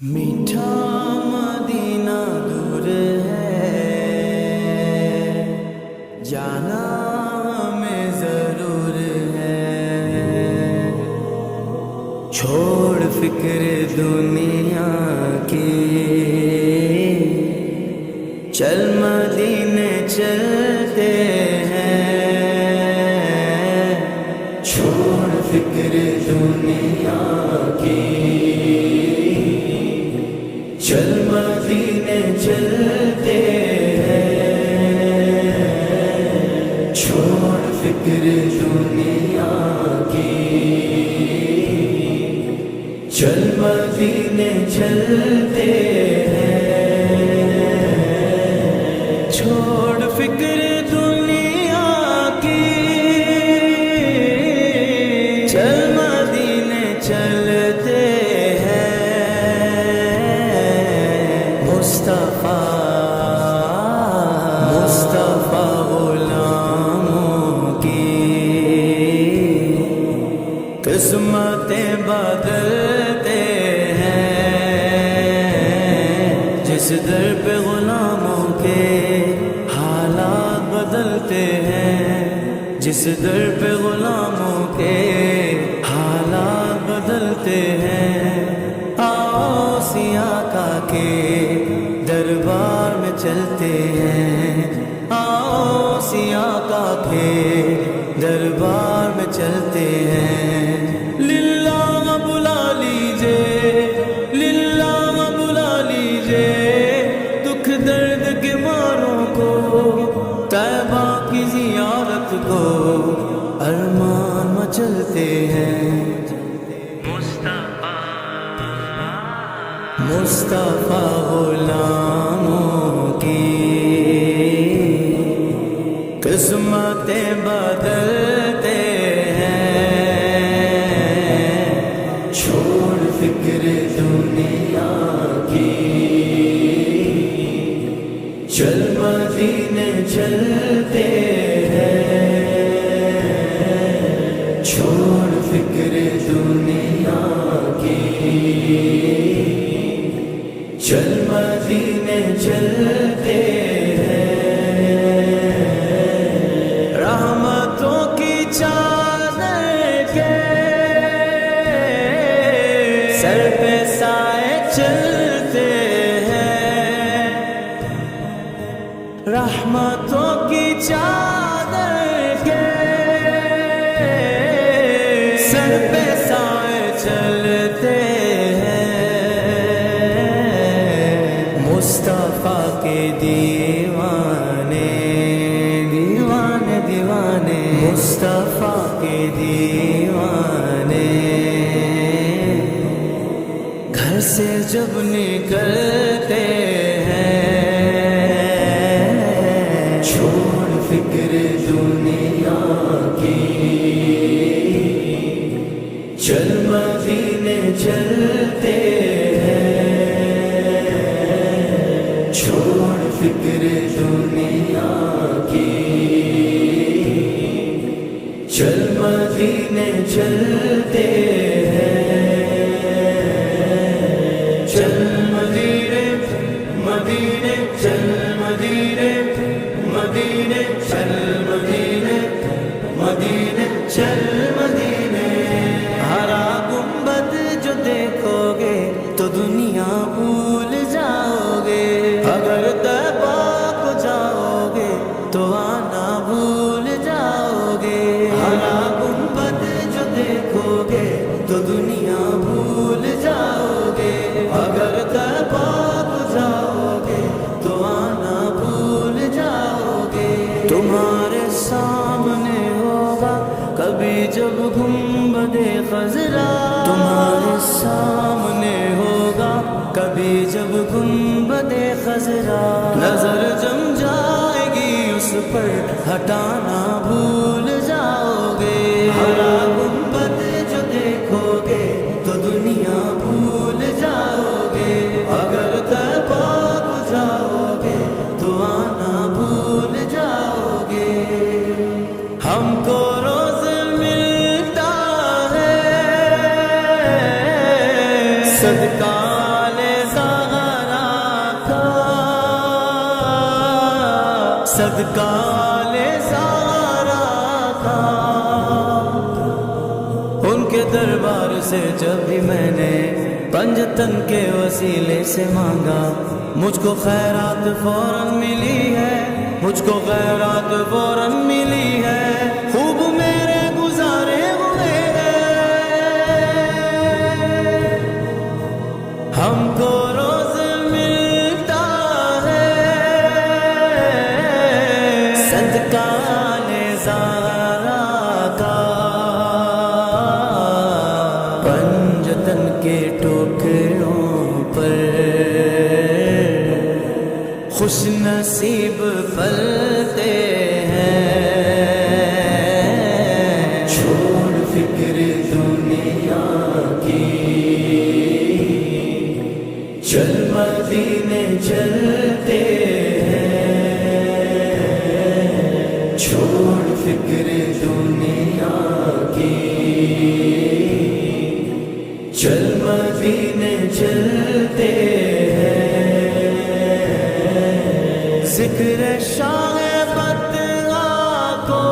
میٹھا مدینہ دور ہے، جانا ہمیں ضرور ہے۔ چھوڑ فکر دنیا کی، چل مدینے چلتے ہیں۔ چھوڑ فکر دنیا کی، چل مدینے چلتے ہیں۔ چھوڑ فکر دنیا کی، چل مدینے چلتے ہیں۔ چھوڑ فکر دنیا کی، چل مدینے چلتے مصطفیٰ غلاموں کی قسمتیں بدلتے ہیں۔ جس در پہ غلاموں کے حالات بدلتے ہیں، جس در پہ غلاموں کے حالات بدلتے ہیں۔ آؤ سیاقہ کے دربار میں چلتے ہیں، آؤ سیاقہ کے دربار میں چلتے ہیں۔ للہ بلا لیجے، للہ بلا لیجے دکھ درد کے ماروں کو، طیبہ کی زیارت کو ارمان مچلتے ہیں۔ مصطفیٰ غلاموں کی قسمتیں بدلتے ہیں۔ چھوڑ فکر دنیا کی، چل مدینے چلتے ہیں۔ چھوڑ فکر دنیا کی، چل مدینے چلتے ہیں۔ رحمتوں کی چادر کے سر پہ سائے چلتے ہیں۔ رحمتوں کی چادر کے سر پہ سائے چلتے ہیں۔ مصطفیٰ کے دیوانے دیوانے دیوانے، مصطفیٰ کے دیوانے گھر سے جب نکلتے ہیں۔ چھوڑ فکر دنیا کی، چل مدینے چلتے ہیں۔ چھوڑ فکر دنیا کی، چل مدینے چلتے ہیں۔ چل مدینے مدینے، چل مدینے مدینے، چل مدینے مدینے، چل مدینے۔ ہرا گنبد جو دیکھو گے تو دنیا بھول جاؤ گے، اگر طیبہ کو جاؤ گے تو آنا بھول جاؤ گے۔ ہرا گنبد جو دیکھو گے تو دنیا بھول جاؤ گے، اگر طیبہ کو جاؤ گے تو آنا بھول جاؤ گے۔ تمہارے سامنے ہوگا کبھی جب گنبد خضرا، تمہارے سامنے ہوگا کبھی جب گنبد خضرا، نظر جم جائے گی اس پر ہٹانا بھول جاؤ گے۔ ہرا گنبد جو دیکھو گے تو دنیا بھول جاؤ گے، اگر طیبہ کو جاؤ گے تو آنا بھول جاؤ گے۔ ہم کو روز ملتا ہے صدقہ لے صدقہ لے زارا کا، ان کے دربار سے جب بھی میں نے پنجتن کے وسیلے سے مانگا، مجھ کو خیرات فوراً ملی ہے، مجھ کو خیرات فوراً ملی ہے، خوب میرے گزارے ہوئے ہم کو روز ملتا ہے، صدقہ نظارہ کا، پنجتن کے ٹوکروں پر خوش نصیب پلتے ہیں، چھوڑ فکر دنیا کی، چل مدینے چلتے ہیں، چھوڑ فکر دنیا کی، چل مدینے چلتے ہیں، ذکر شاہ بدعا کو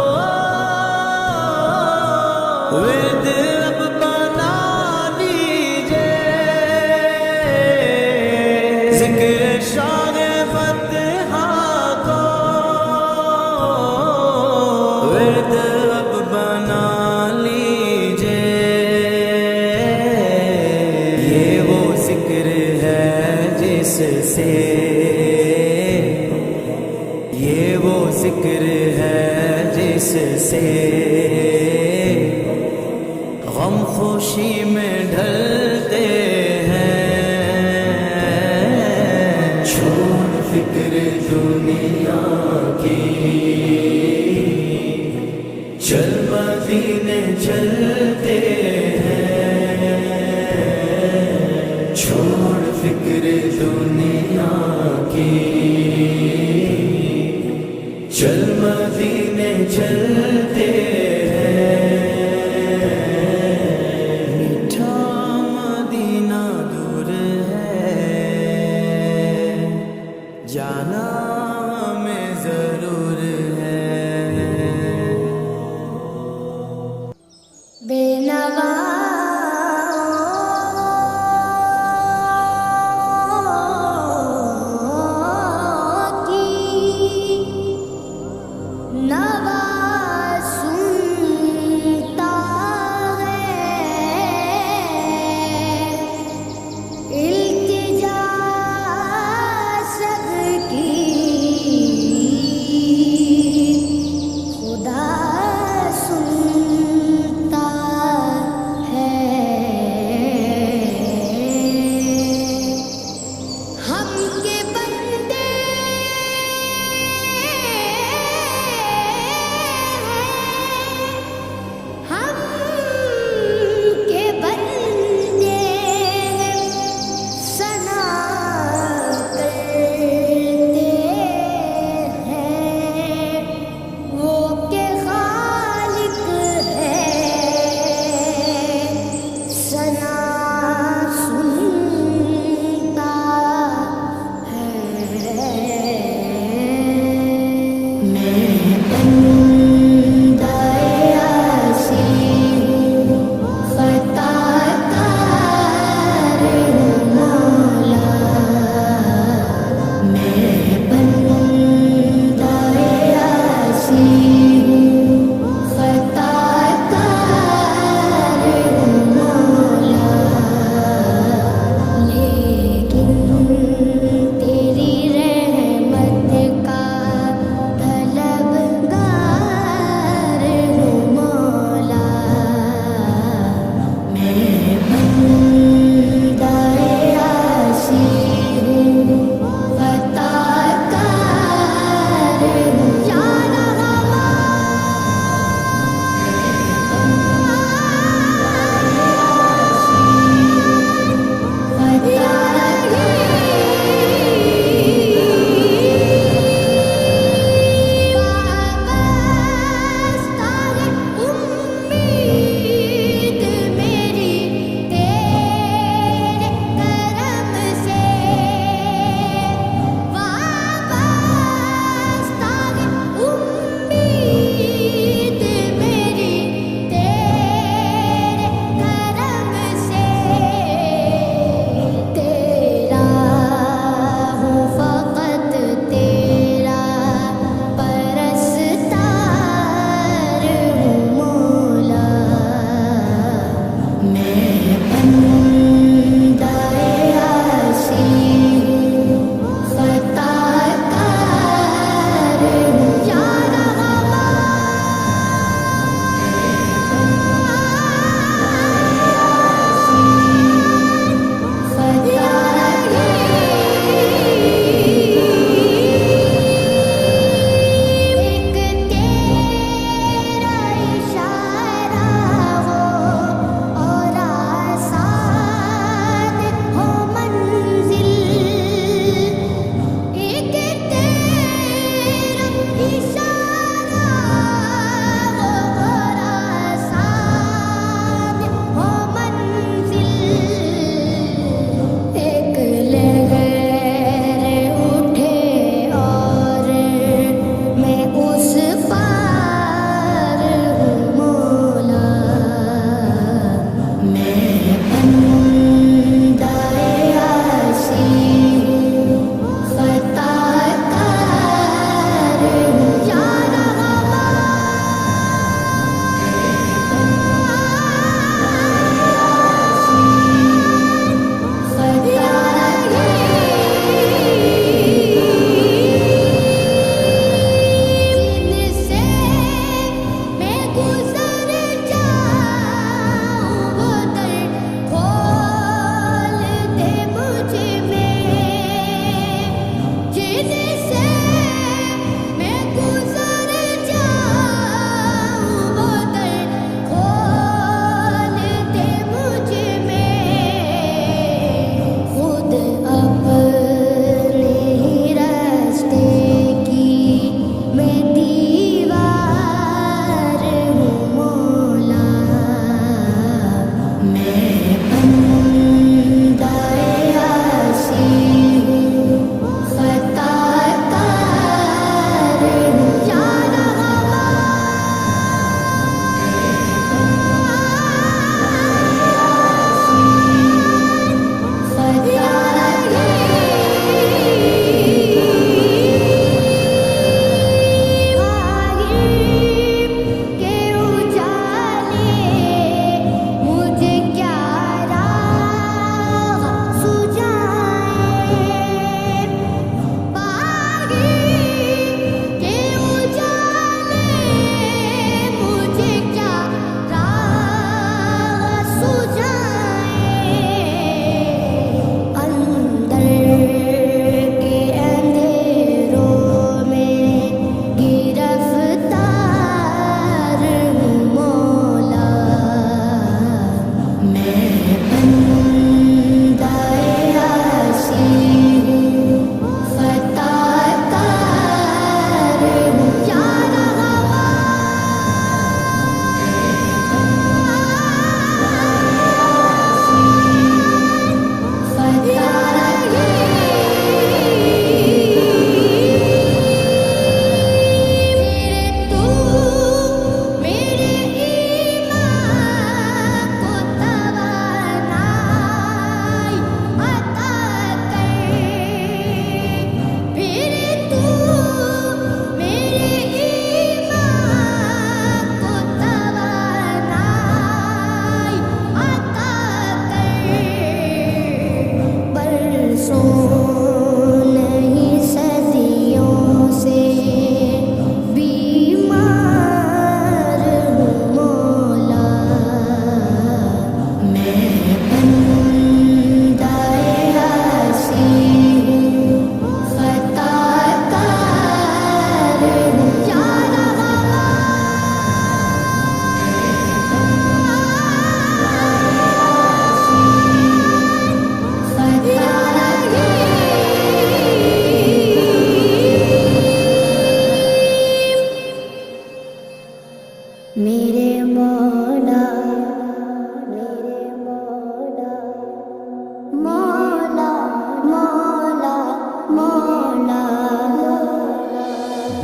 ورد اب بنا لیجئے، ذکر شاہ بدعا کو ورد اب بنا لیجئے، یہ وہ ذکر ہے جس سے، یہ وہ ذکر ہے جس سے غم خوشی میں ڈھلتے ہیں، چھوڑ فکر دنیا کی، چل مدینے چلتے ہیں، چھوڑ فکر دنیا کی، چل مدینے چلتے ہیں، میٹھا مدینہ دور ہے، جانا ہمیں ضرور ہے، بے نوا نوا سن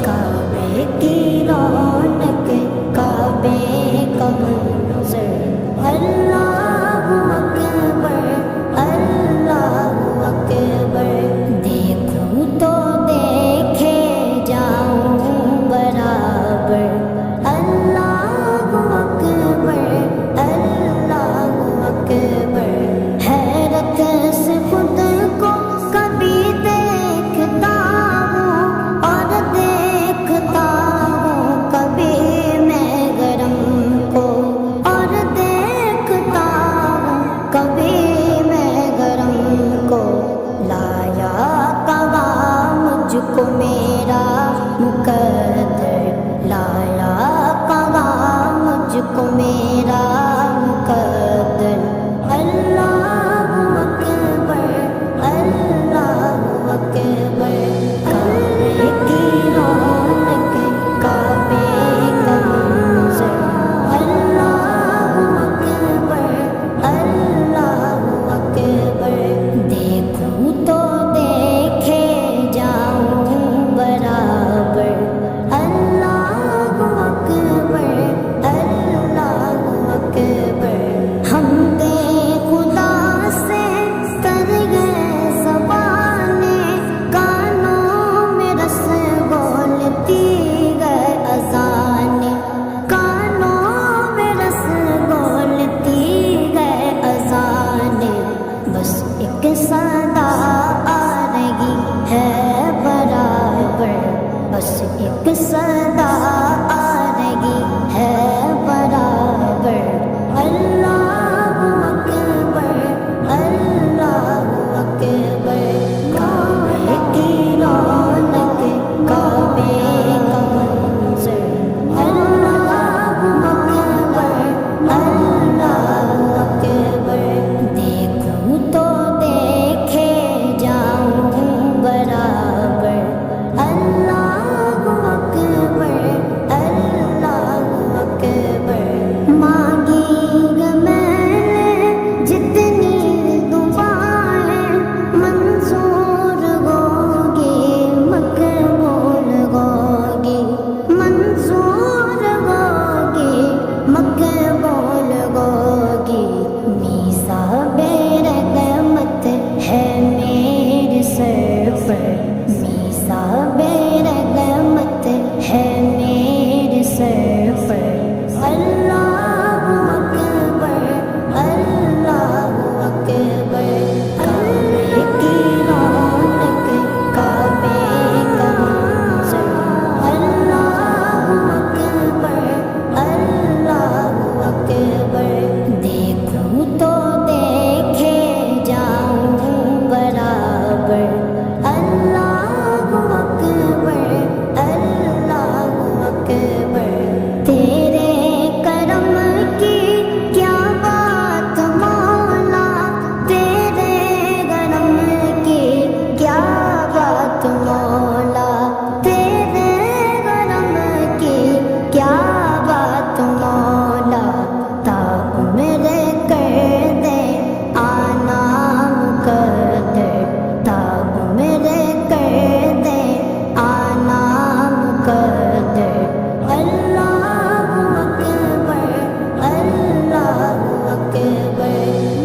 کعبے کی رونق کعبے کا منظر اللہ اکبر اللہ اکبر دیکھوں تو دیکھے جاؤں برابر اللہ اکبر اللہ اکبر حیرت سے خود کو کبھی دیکھتا ہوں اور دیکھتا ہوں کبھی میں گرم کو اور دیکھتا ہوں کبھی میں گرم کو لایا کہاں مجھ کو میرا مقدر لایا کہاں مجھ کو میرا مقدر اللہ اکبر اللہ اکبر کعبے کی رونق کعبے کا منظر اللہ اکبر اللہ اکبر دیکھوں تو دیکھے جاؤں برابر اللہ اکبر اللہ اکبر ہم دے خدا سے کر گئے زبانیں کانوں میں رس بولتی گئے اذانیں کانوں میں رس بولتی گئے اذانیں بس ایک صدا آ رہی ہے برابر بس ایک صدا آ رہی ہے برابر اللہ اکبر اللہ اکبر کعبے کی رونق کعبے کا منظر اللہ اکبر اللہ اکبر دیکھوں تو دیکھے جاؤں برابر اللہ اکبر اللہ اکبر مانگی میں نے جتنی دعائیں منظور ہوگی مقبول ہوگی منظور ہوگی مقبول ہوگی میثاق رحمت ہے میرے سر پر میثاق رحمت ہے میرے سر پر اللہ اکبر اللہ اکبر کعبے کی رونق کعبے کا منظر اللہ اکبر اللہ اکبر دیکھوں تو دیکھے جاؤں برابر اللہ اکبر اللہ اکبر تیرے کرم کی کیا بات مولا تیرے کرم کی کیا بات مولا تیرے کرم کی کیا بات مولا تا عمر کر دے آنا مقدر تا عمر کر دے آنا مقدر اللہ اکبر اللہ اکبر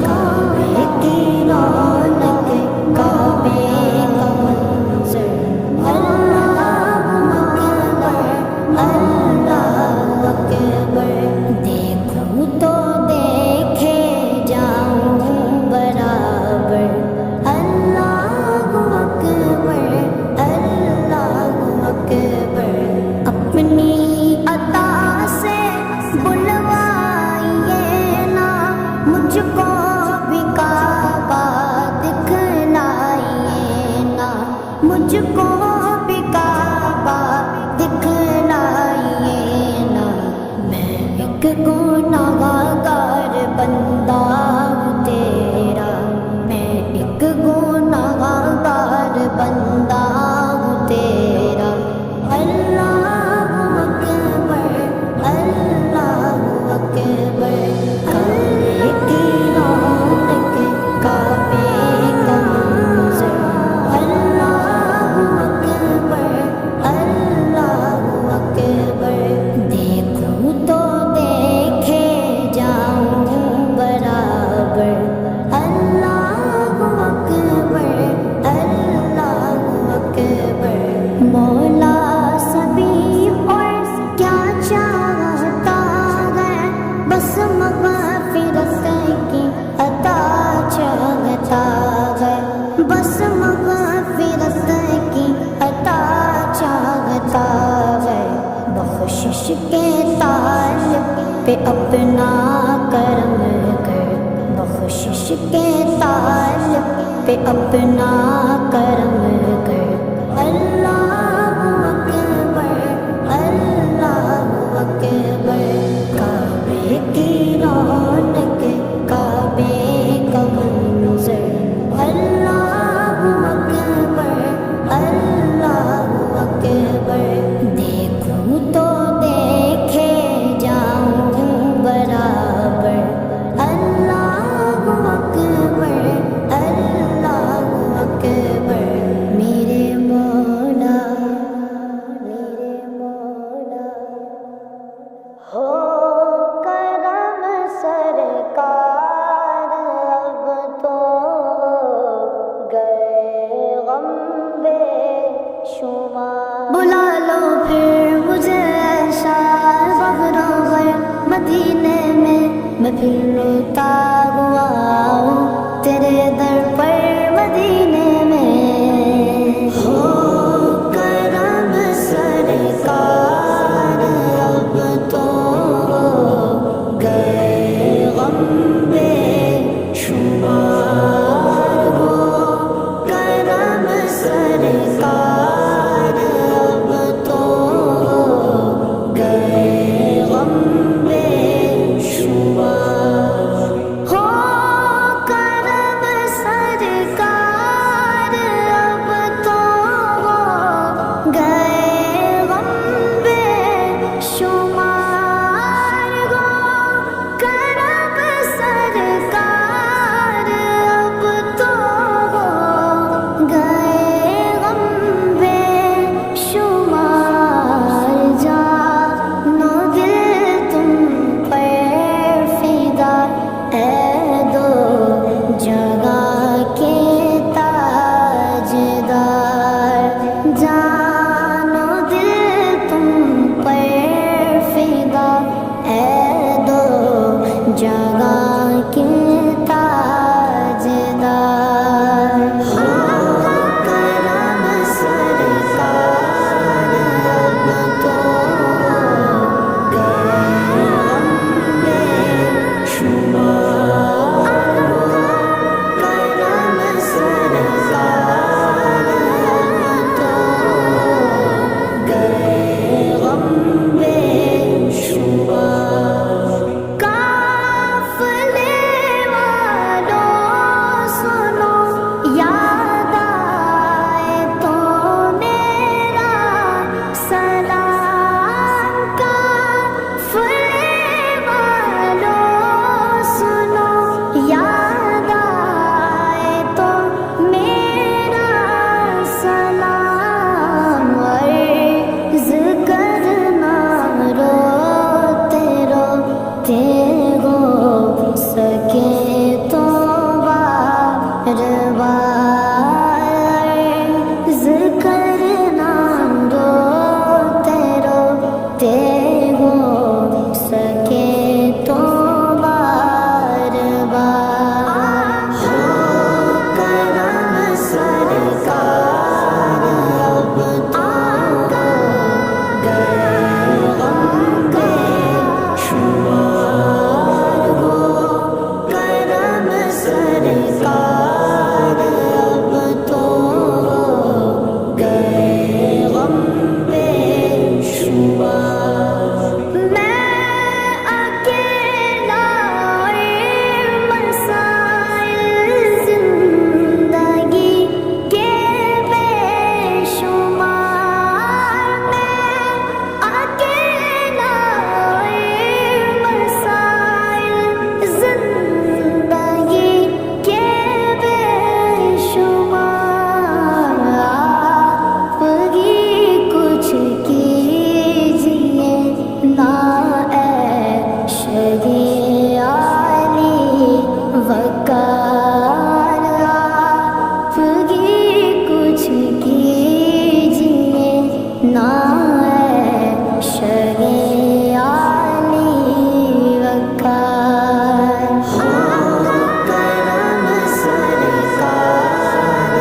کعبے کی رونق کعبے کا منظر اللہ اکبر اللہ اکبر دیکھوں تو دیکھے جاؤں برابر اللہ اکبر اللہ اکبر اپنی عطا سے بلوائیے نا مجھ کو بھی کعبہ دکھلائیے نا مجھ کو بھی کعبہ دکھلائیے نا میں ایک گنہگار بندہ ہوں تیرا میں ایک گنہگار بندہ ہوں تیرا اللہ اکبر اللہ اکبر کعبے کی رونق کعبے کا منظر اللہ بس مغفرت کی عطا چاہتا ہے، بخشش کے طالب پہ اپنا کرم کر، بخشش کے طالب پہ اپنا کرم کر۔ اللہ اکبر، اللہ اکبر، کعبے کی رونق، کعبے کا منظر۔ اللہ اکبر، اللہ اکبر، دیکھوں تو دیکھے جاؤں برابر۔ اللہ اکبر، اللہ اکبر، میرے مولا، میرے مولا، ہو کرم سرکار، اب تو گئے غم بے شمار۔ بلا لو پھر مجھے ایسا فخر و غیر مدینے میں، میں پھر روتا ہوا ہوں تیرے در پر مدینے میں۔ ہو کرم سرکار، اب تو گئے غم بے شمار۔ ہو کرم سرکار، اب تو گئے غم بے شمار۔ ہو کرم سرکار، اب تو گئے غم بے شمار۔ ہو کرم سرکار، اب تو گئے غم بے شمار۔ جانو دل تم پر فدا، اے دو جگہ کے تاجدار۔ جانو دل تم پر فدا، اے دو جگہ کے تاجدار۔ کرم سرکار، اب تو گئے غم بے شمار۔ کرم سرکار، اب تو گئے غم بے شمار۔ قافلے والوں سنو، یاد آئے تو میرا سلام۔ قافلے والوں سنو، یاد آئے تو میرا سلام۔ عرض کرنا روتے روتے ہو سکے تو بار بار۔ عرض کرنا روتے روتے ہو سکے تو بار بار۔ ہو کرم سرکار، اب تو گئے غم بے شمار۔ ہو کرم سرکار، اب تو گئے غم بے شمار۔ میں اکیلا مسائل زندگی کے بے شمار۔ میں اکیلا مسائل زندگی کے بے شمار۔ آپ ہی کچھ کیجیے نا، اے شہی علی وقار۔ آپ ہی کچھ کیجیے نا، اے شہی علی وقار۔ کرم سرکار،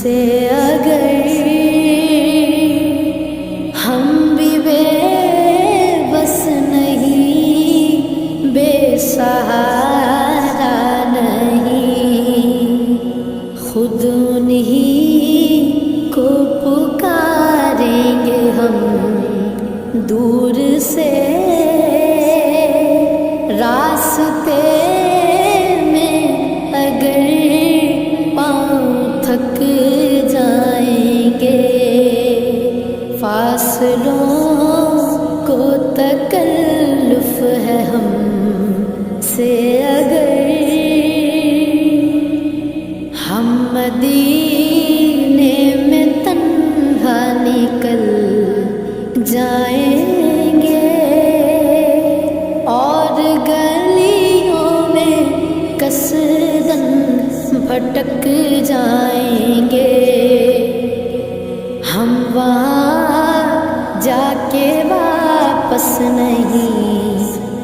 سے اگر ہم بھی بے بس نہیں، بے سہارا نہیں، خود انہی کو پکاریں گے ہم دور سے، راستے میں اگر پاؤں تھک جائیں گے، فاصلوں کو تکلف ہے ہم سے اگر ہم مدینے میں تنہا نکل جائیں گے، اور گلیوں میں قصداً بھٹک جائیں گے، ہم وہاں جا کے واپس نہیں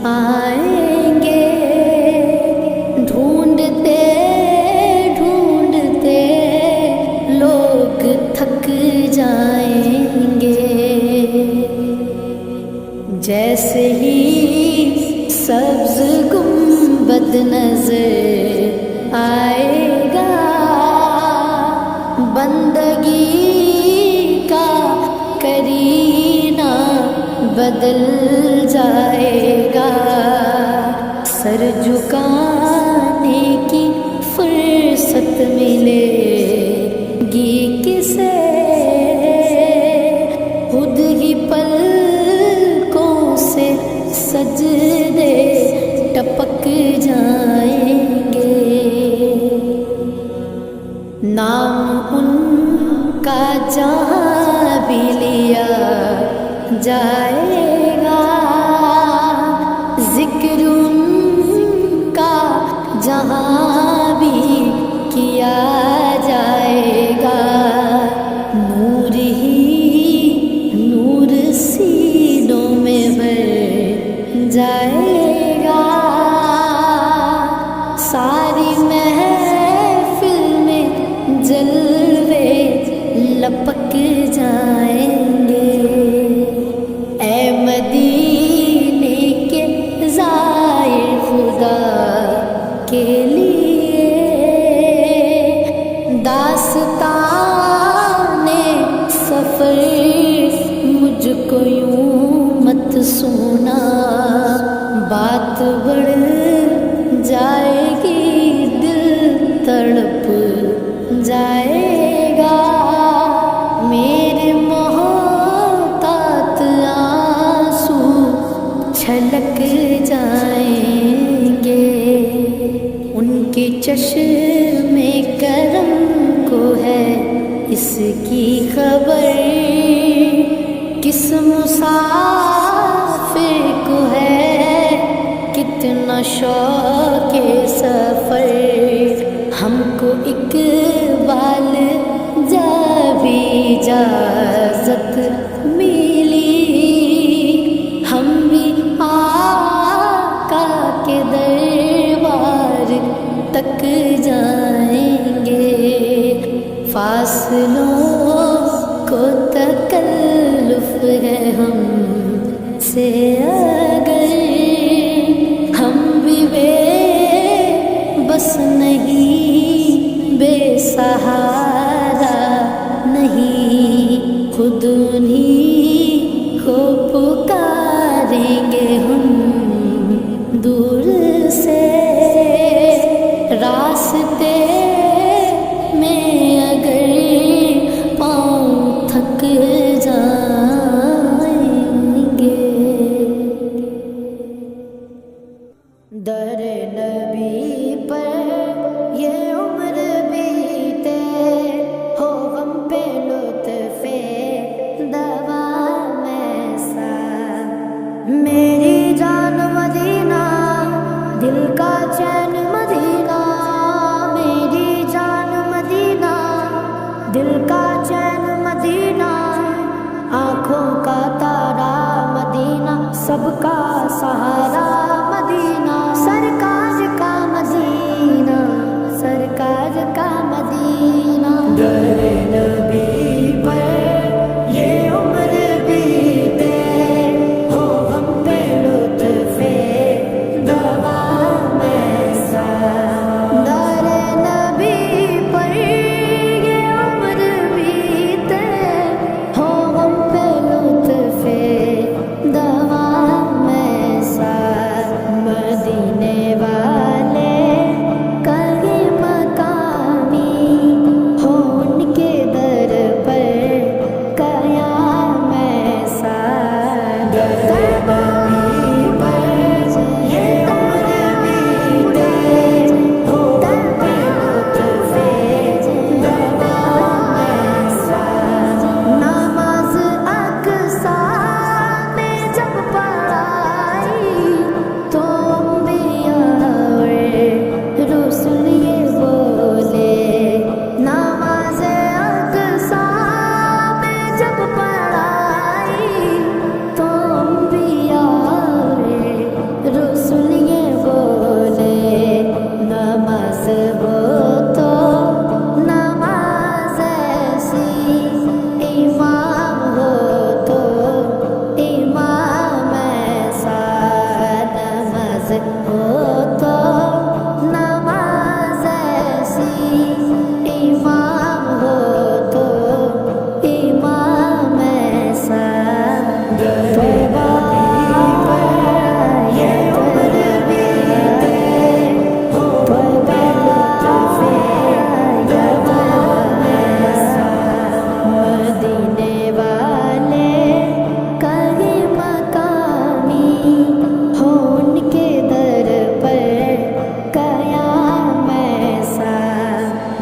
آئیں گے، ڈھونڈتے ڈھونڈتے لوگ تھک جائیں گے، جیسے ہی سبز گنبد نظر آئے گا، بندگی کا کرینہ بدل جائے گا، سر جھکانے کی فرصت ملے گی کسے، خود ہی پلکوں سے سجدے ٹپک جائیں گے، نام ان کا جہاں بھی لیا جائے گا، ذکر ان کا جہاں بھی کیا جائے گا، نور ہی نور سینوں میں بھر جائے گا، ساری محفل میں جلوے لپک جائیں گے، اے مدینے کے زائر خدا کے لیے داستان سفر مجھ کو یوں مت سونا، بات بڑھ جائے گی دل تڑپ جائے گا، میرے محتاط آنسو چھلک جائیں گے، ان کے چشم کرم کو ہے اس کی خبر، کس مسافر کو ہے کتنا شوق سفر، ہم کو اقبال جب اجازت ملی، ہم بھی آقا کے دربار تک جائیں گے، فاصلوں کو تکلف ہے ہم سے اگر ہم بھی بے بس نہیں، بے سہارا نہیں، خود انہی کو پکاریں گے ہم دور سے، راستے میں اگر پاؤں تھک جائیں گے، در نبی پر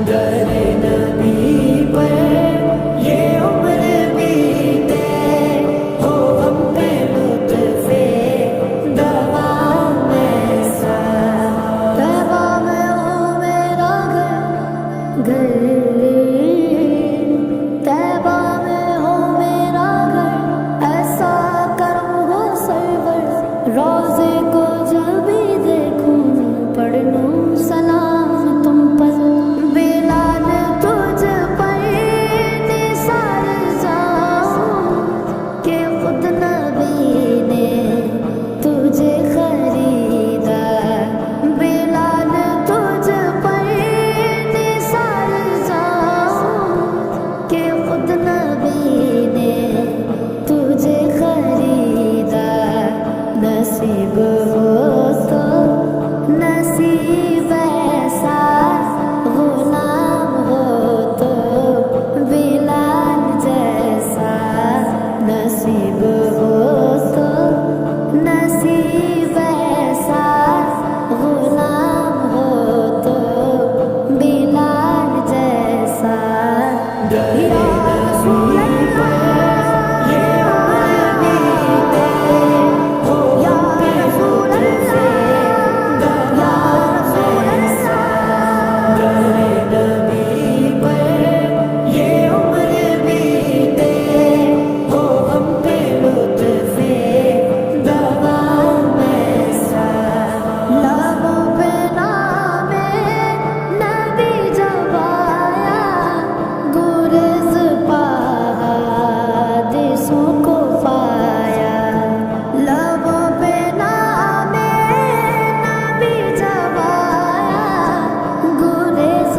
در نبی پر یہ عمر بیتے ہو ہم پہ لطف دوام ایسا طیبہ میں ہو میرا گھر طیبہ میں ہو میرا گھر ایسا کرم ہو سرور روزے کو جب بھی دیکھوں پڑھ لوں سلام تم پر بلال تجھ پر نثار جاؤں کہ خود نبی نے تجھے خریدا بلال تجھ پر نثار جاؤں کہ خود نبی نے تجھے خریدا نصیب ہو تو نصیب ایسا غلام ہو تو بلال جیسا نصیب ہو تو نصیب ایسا غلام ہو تو بلال جیسا یا رسول اللہ یہ عمر بیتے ہو یا ہم پہ رسول لطف اللہ یا رسول اللہ در نبی پر یہ عمر بیتے ہو ہم پہ لطف دوام ایسا لبوں پہ نام نبی جب آیا گریز حادثوں کو پایا لبوں پہ نام نبی جب آیا گریز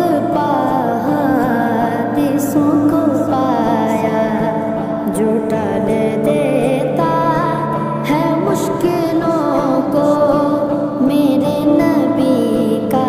حادثوں کو پایا جو ٹال دیتا ہے مشکلوں کو میرے نبی کا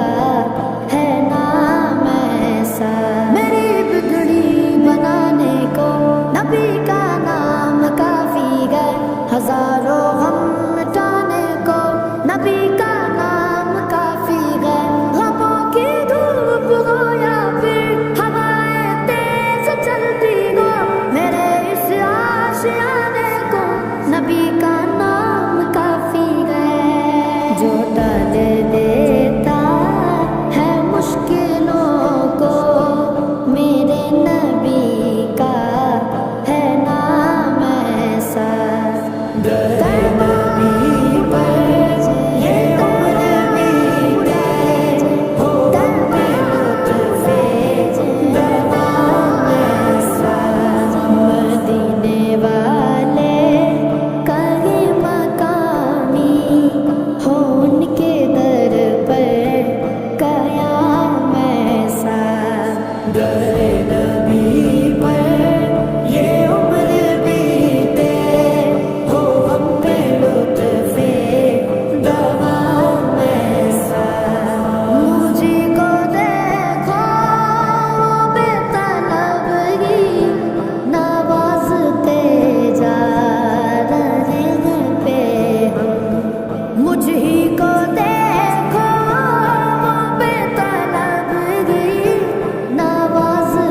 ہے نام ایسا میری بگڑی بنانے کو نبی کا نام کافی ہے ہزاروں غم مٹانے کو نبی کا نام کافی ہے غموں کی دھوپ ہو یا پھر ہوائیں تیز چلتی ہو میرے اس آشیانے کو نبی کا نام کافی ہے جو ٹال دیتا ہے مشکلوں کو میرے نبی کا ہے نام ایسا در نبی پر یہ عمر بیتے ہو ہم پہ لطف دوام ایسا مدینے والے کہیں مقامی ہو ان کے در پر قیام ایسا در نبی پر یہ عمر بیتے ہو ہم پہ لطف دوام ایسا مجھے کو دیکھو بے طلبگی نوازتے جا رہے ہیں پہ ہم مجھ ہی کو دیکھو بے طلبگی نوازتے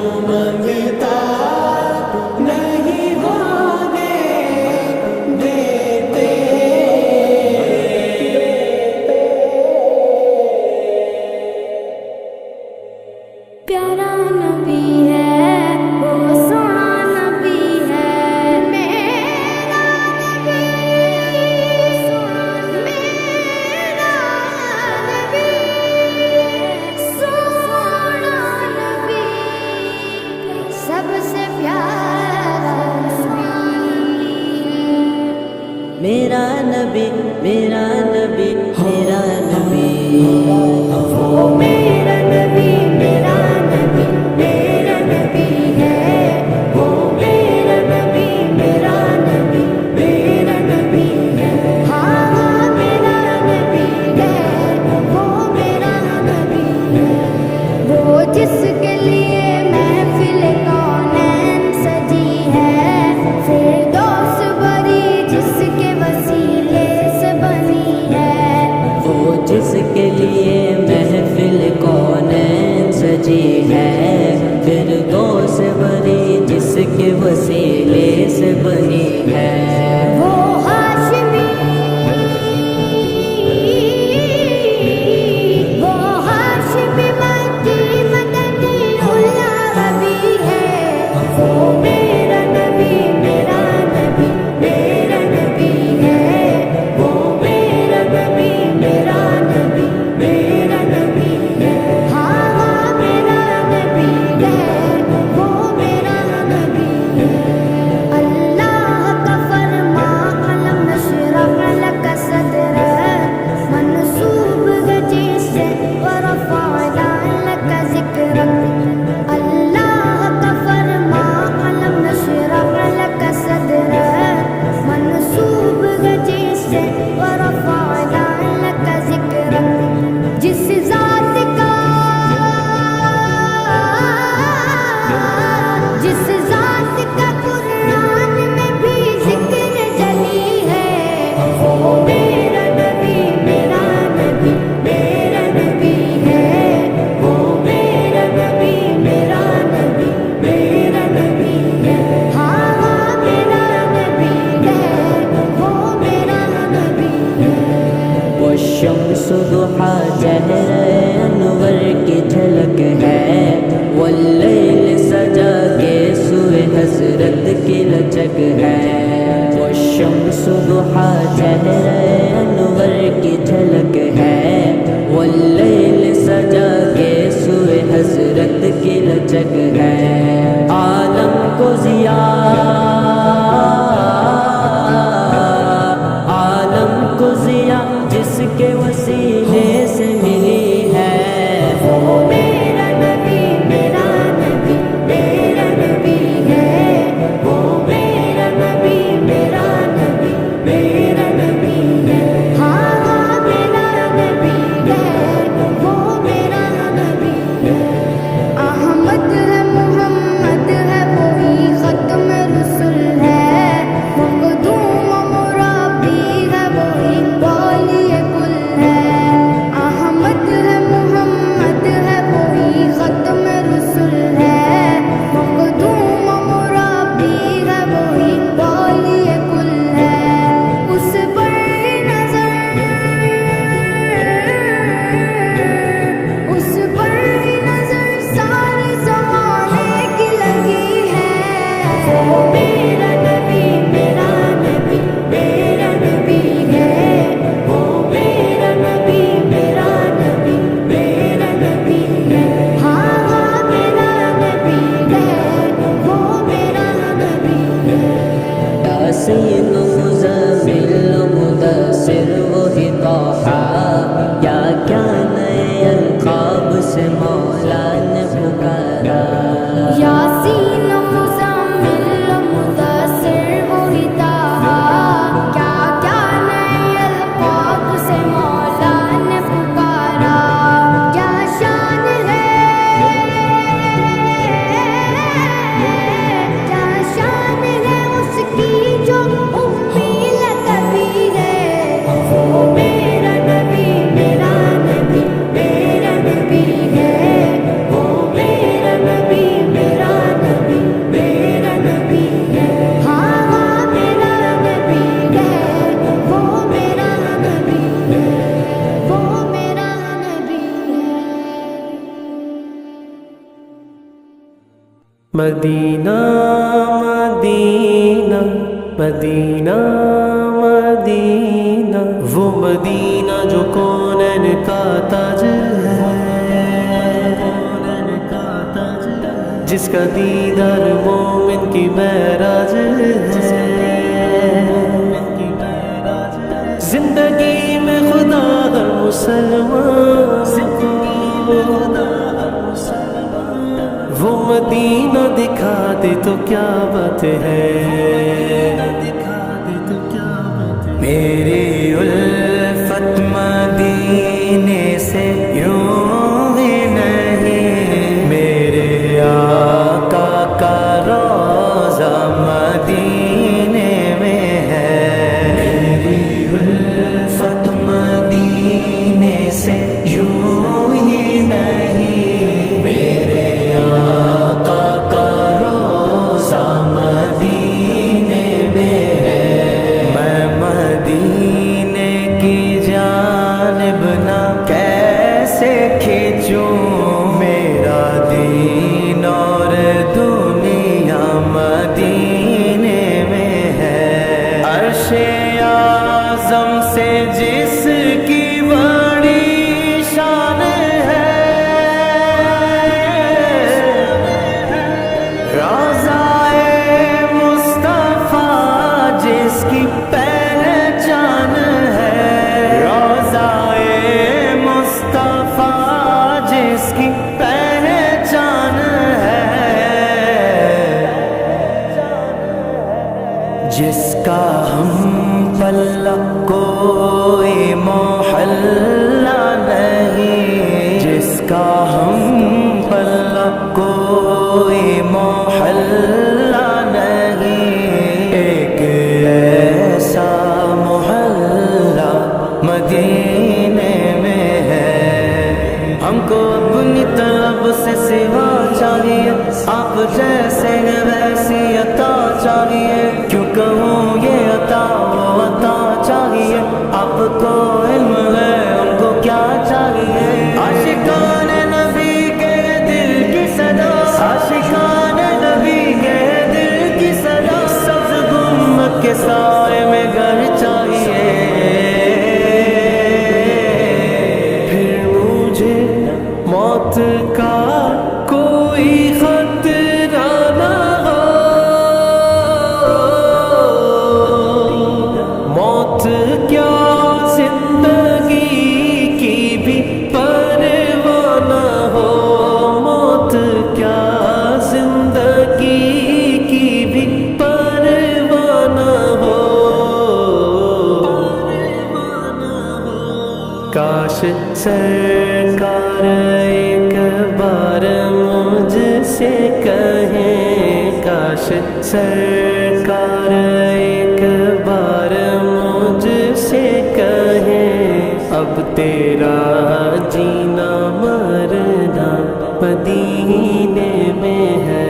جو مانگتا نہیں ہونے دیتے. پیارا نبی ہے وہ سونا نبی ہے میرا نبی میرا نبی سونا نبی سب سے پیارا نبی. میرا نبی میرا نبی میرا نبی وہ میرا نبی میرا نبی میرا نبی ہے وہ میرا نبی میرا نبی میرا نبی ہے. ہاں میرا نبی ہے وہ میرا نبی ہے. وہ جس کے لیے محفل کونین سجی ہے فردوس بری جس کے وسیلے سے بنی ہے. وہ جس کے لیے محفل کونین سجی ہے فردوس بری جس کے وسیلے سے بنی ہے. وہ ہاشمی مکی مدنی العربی ہے. وہ میرا نبی میرا نبی میرا نبی ہے. وہ میرا نبی میرا نبی میرا نبی ہے. ہاں میرا نبی ہے وہ میرا نبی ہے. اللہ کا فرمان علم نشرح لک صدرک منصوب گجی سے ورفعنا لک ذکرک. اللہ کا فرمان علم نشرح لک صدرک منصوب گجی سے ورفعنا لک ذکرک. جس ذات کا قرآن میں بھی ذکر جلی ہے. وہ میرا نبی میرا نبی میرا نبی ہے. وہ میرا نبی میرا نبی میرا نبی ہے. ہاں میرا نبی ہے وہ میرا نبی ہے. والشمس ضحا چہرہ انور کی جھلک ہے واللیل سجا کے سوئے حضرت کی لچک ہے. والشمس ضحا چہرہ انور کی جھلک ہے واللیل سجا کے سوئے حضرت کی لچک ہے. عالم کو عالم کو ضیا جس کے وسیلے سے ملی ہے. وہ میرا نبی میرا نبی میرا نبی ہے. وہ میرا نبی میرا نبی میرا نبی ہے. ہاں میرا نبی ہے وہ میرا نبی ہے. احمد ہے مدینہ مدینہ مدینہ مدینہ، وہ مدینہ جو کونین کا تاج ہے، جس کا دیدار مومن کی معراج ہے۔ زندگی میں خدا ہر مسلمان کو وہ مدینہ دکھا دے تو کیا بات ہے، میری الفت مدینے سے یوں ہی نہیں، میرے آقا کا روضہ مدینے میں ہے، میری الفت مدینے سے یوں ہی نہیں، میرے آقا کا روضہ مدینے میں ہے، میں مدینے کی جانب نہ کیسے کھینچوں، میرا دین اور دنیا مدینے میں ہے، عرش اعظم سے جس کی بڑی شان ہے، روضہ مصطفیٰ جس کی پہچان ہے، روضہ مصطفیٰ جس کی پہچان ہے، جس کا ہم پلہ کوئی محلہ نہیں، جس کا ہم پلہ کوئی محلہ نہیں، ایک ایسا محلہ مدینے میں ہے، ہم کو اپنی طرف سے سوا چاہیے، آپ جیسے ویسی عطا چاہیے، کیوں کہوں یہ عطا وہ عطا چاہیے، آپ کو علم ہے ان کو کیا چاہیے، عاشقان نبی کے دل کی صدا، عاشقان نبی کے دل کی صدا، سبز گنبد کے سائے میں گھر چاہیے، پھر مجھے موت کا کوئی خطرہ نہ ہو، موت کیا زندگی کی بھی پرواہ نہ ہو، موت کیا زندگی کی بھی پرواہ نہ ہو، کاش سرکار ایک بار مجھ سے کہیں، کاش سرکار ایک بار مجھ سے کہیں، اب تیرا جینا مرنا مدینے میں ہے،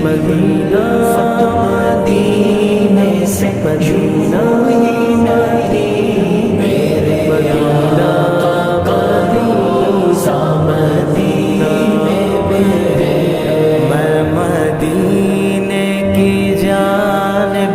مدینہ مدینے سے مدینہ مدینہ مدینہ میں مدینے کی جانب